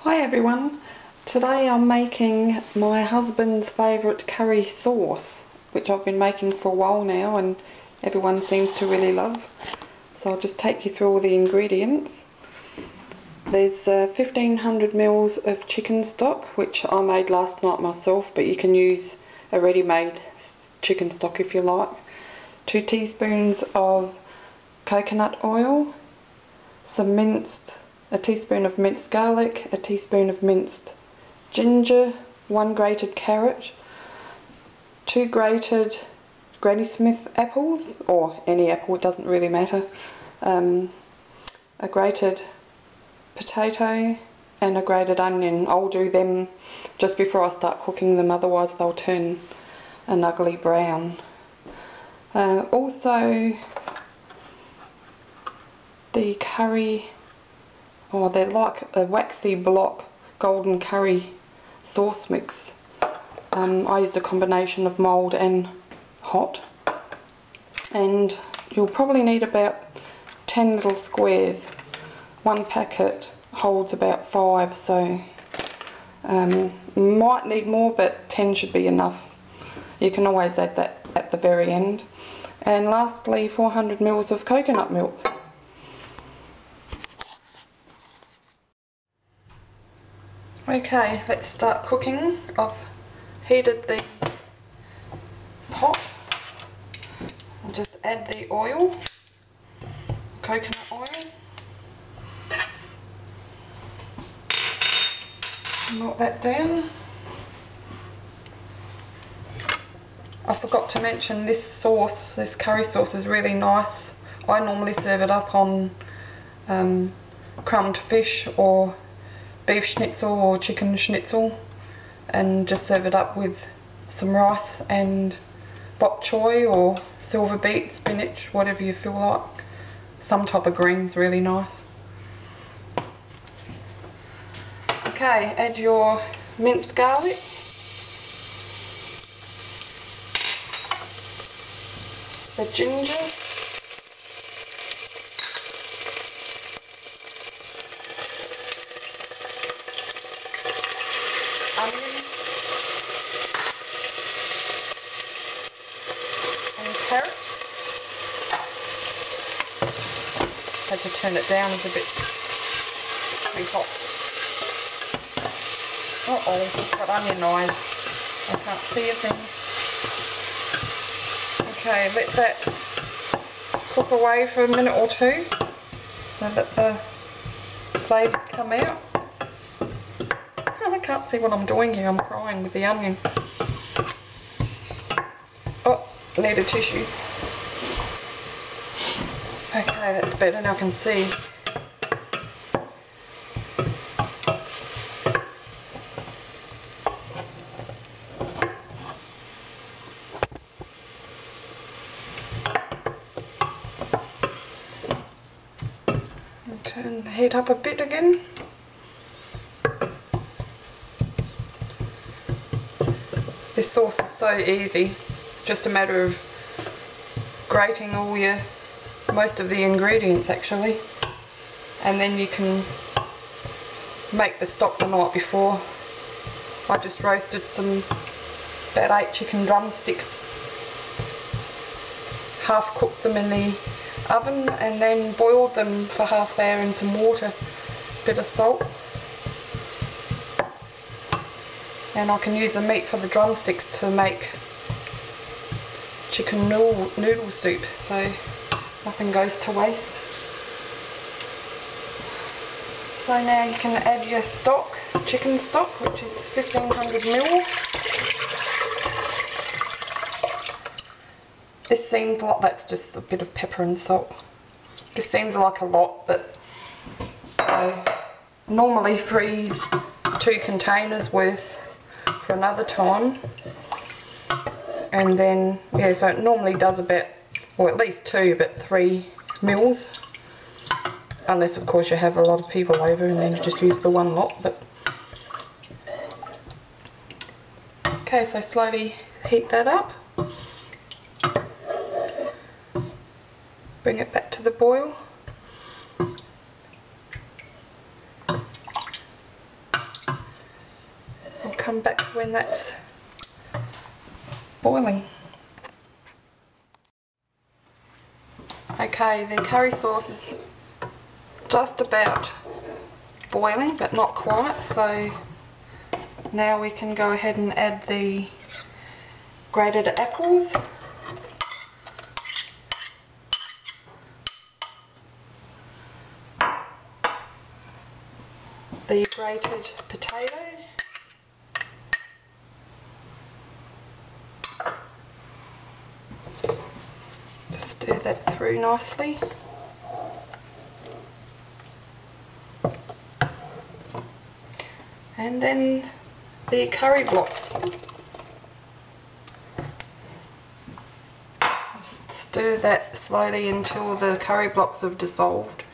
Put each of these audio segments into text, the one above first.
Hi everyone, today I'm making my husband's favourite curry sauce, which I've been making for a while now and everyone seems to really love. So I'll just take you through all the ingredients. There's 1500 ml of chicken stock, which I made last night myself, but you can use a ready-made chicken stock if you like. 2 teaspoons of coconut oil, some minced, a teaspoon of minced garlic, a teaspoon of minced ginger, 1 grated carrot, 2 grated Granny Smith apples, or any apple, it doesn't really matter, a grated potato and a grated onion. I'll do them just before I start cooking them, otherwise they'll turn an ugly brown. Also the curry, they're like a waxy block golden curry sauce mix. I used a combination of mild and hot, and you'll probably need about 10 little squares. 1 packet holds about 5, so might need more, but 10 should be enough. You can always add that at the very end. And lastly, 400 ml of coconut milk. Okay, let's start cooking. I've heated the pot. I'll just add the oil, coconut oil. Melt that down. I forgot to mention this sauce, this curry sauce is really nice. I normally serve it up on crumbed fish or beef schnitzel or chicken schnitzel, and just serve it up with some rice and bok choy or silver beet, spinach, whatever you feel like. Some type of green's really nice. Okay, add your minced garlic, the ginger, onion and carrot. Had to turn it down, it's a bit too hot. Uh-oh, got onion eyes. I can't see a thing. Okay, let that cook away for a minute or two so that the flavours come out. I can't see what I'm doing here, I'm crying with the onion. Oh, need a tissue. Okay, that's better, now I can see. Turn the heat up a bit again. This sauce is so easy. It's just a matter of grating most of the ingredients actually, and then you can make the stock the night before. I just roasted about 8 chicken drumsticks, half cooked them in the oven and then boiled them for half hour in some water, bit of salt, and I can use the meat for the drumsticks to make chicken noodle soup, so nothing goes to waste. So now you can add your stock, chicken stock, which is 1500 ml. This seems like that's just a bit of pepper and salt. This seems like a lot, but I normally freeze 2 containers worth for another time. And then, yeah, so it normally does about, or at least 2, but 3 mils. Unless of course you have a lot of people over and then you just use the 1 lot. But okay, so slowly heat that up. Bring it back to the boil. when that's boiling. Okay, the curry sauce is just about boiling but not quite, so now we can go ahead and add the grated apples, the grated potato, just stir that through nicely, and then the curry blocks. Just stir that slowly until the curry blocks have dissolved.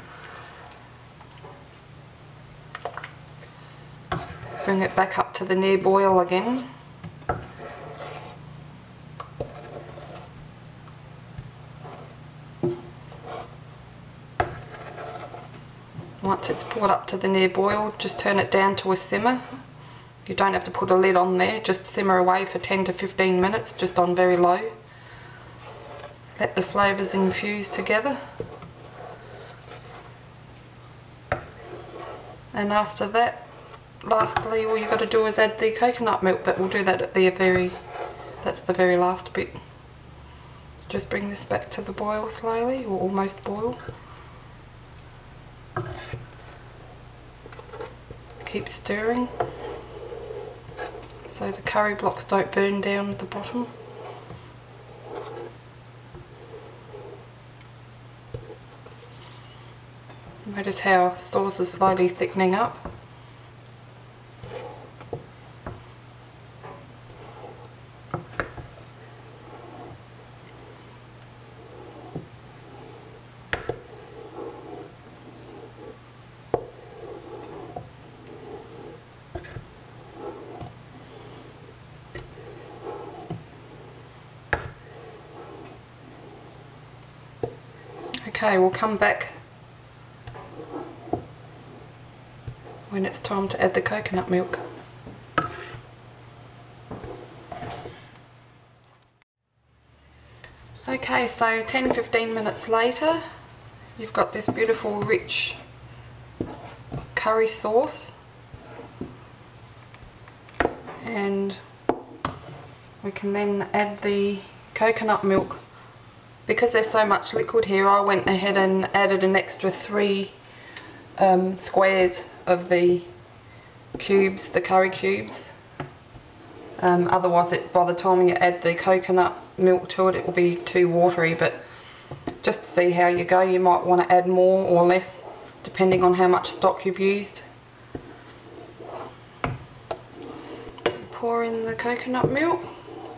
Bring it back up to the near boil again. Once it's brought up to the near boil, just turn it down to a simmer. You don't have to put a lid on there, just simmer away for 10 to 15 minutes, just on very low. Let the flavours infuse together. And after that, lastly, all you've got to do is add the coconut milk, but we'll do that at that's the very last bit. Just bring this back to the boil slowly, or almost boil. Keep stirring so the curry blocks don't burn down at the bottom. Notice how the sauce is slowly thickening up. Okay, we'll come back when it's time to add the coconut milk. Okay, so 10-15 minutes later, you've got this beautiful rich curry sauce, and we can then add the coconut milk. Because there's so much liquid here, I went ahead and added an extra 3 squares of the cubes, the curry cubes. Otherwise, by the time you add the coconut milk to it, it will be too watery. But just to see how you go, you might want to add more or less, depending on how much stock you've used. Pour in the coconut milk.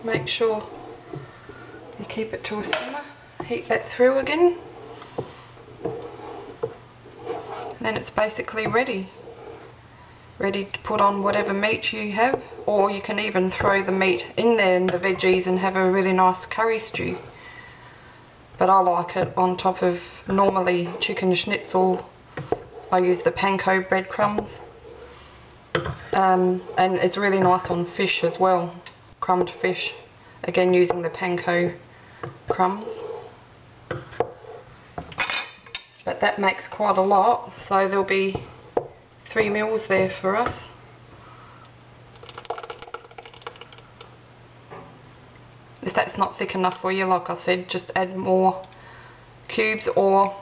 Make sure you keep it to a simmer. Heat that through again. Then it's basically ready to put on whatever meat you have, or you can even throw the meat in there and the veggies and have a really nice curry stew. But I like it on top of normally chicken schnitzel. I use the panko breadcrumbs, and it's really nice on fish as well, crumbed fish, again using the panko crumbs. But that makes quite a lot, so there'll be 3 meals there for us. If that's not thick enough for you, like I said, just add more cubes or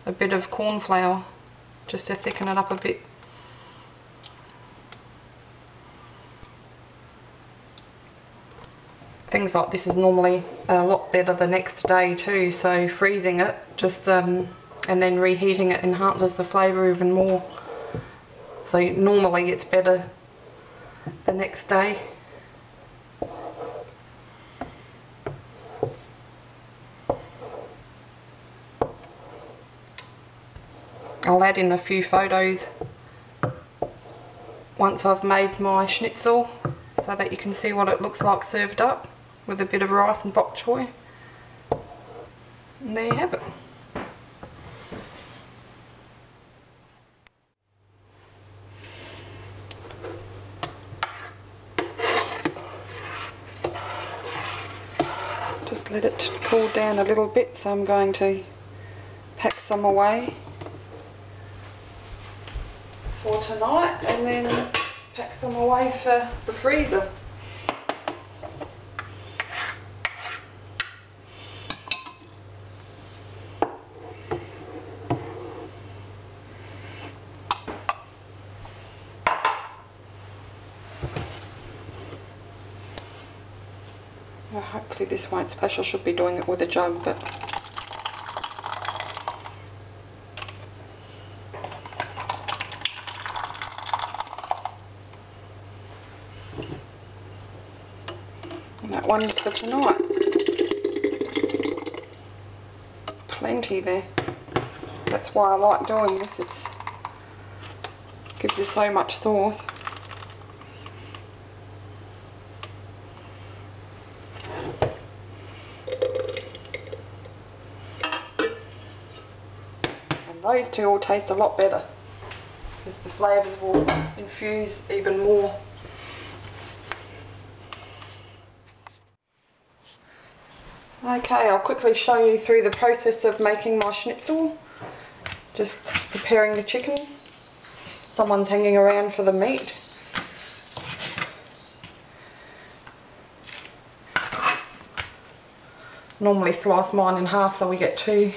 a bit of corn flour just to thicken it up a bit. Things like this is normally a lot better the next day too, so freezing it just and then reheating it enhances the flavour even more. So normally it's better the next day. I'll add in a few photos once I've made my schnitzel so that you can see what it looks like served up with a bit of rice and bok choy. And there you have it. Just let it cool down a little bit, so I'm going to pack some away for tonight and then pack some away for the freezer. Well, hopefully this won't splash. I should be doing it with a jug, but and that one's for tonight. Plenty there. That's why I like doing this. It gives you so much sauce. Those two will taste a lot better because the flavours will infuse even more. Okay, I'll quickly show you through the process of making my schnitzel. Just preparing the chicken. Someone's hanging around for the meat. Normally slice mine in half so we get two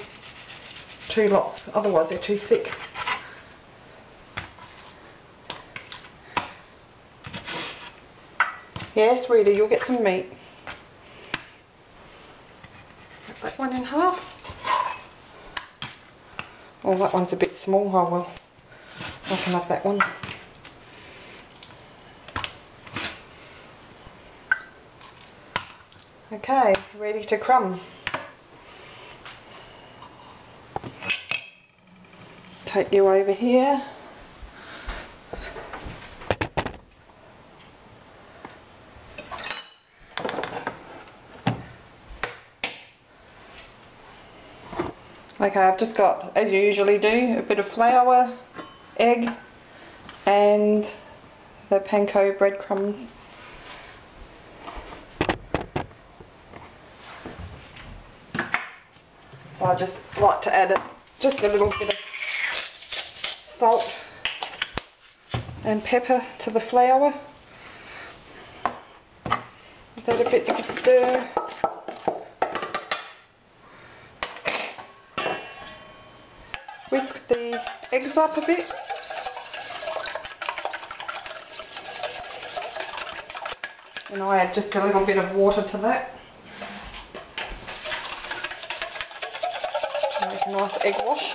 lots, otherwise they're too thick. Yes, Rita, you'll get some meat. Cut that one in half. Oh, that one's a bit small. Oh well, I can have that one. Okay, ready to crumb. Take you over here. Okay, I've just got, as you usually do, a bit of flour, egg and the panko breadcrumbs. So I just like to add just a little bit of salt and pepper to the flour. Give that a bit of a stir. Whisk the eggs up a bit. And I add just a little bit of water to that. Make a nice egg wash.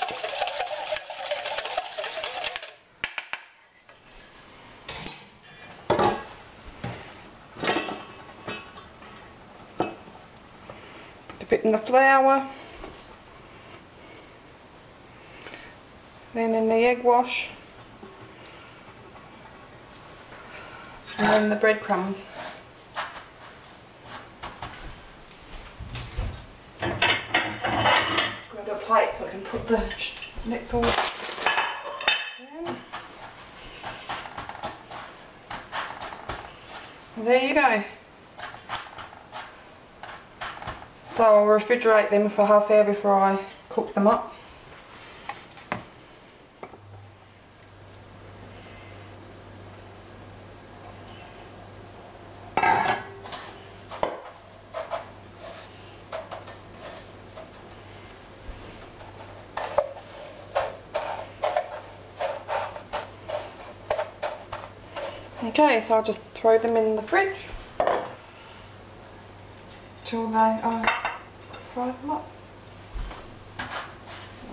A bit in the flour, then in the egg wash, and then the breadcrumbs. Grab a plate so I can put the schnitzel down. And there you go. So I'll refrigerate them for half hour before I cook them up. Okay, so I'll just throw them in the fridge till they fry them up.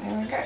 There we go.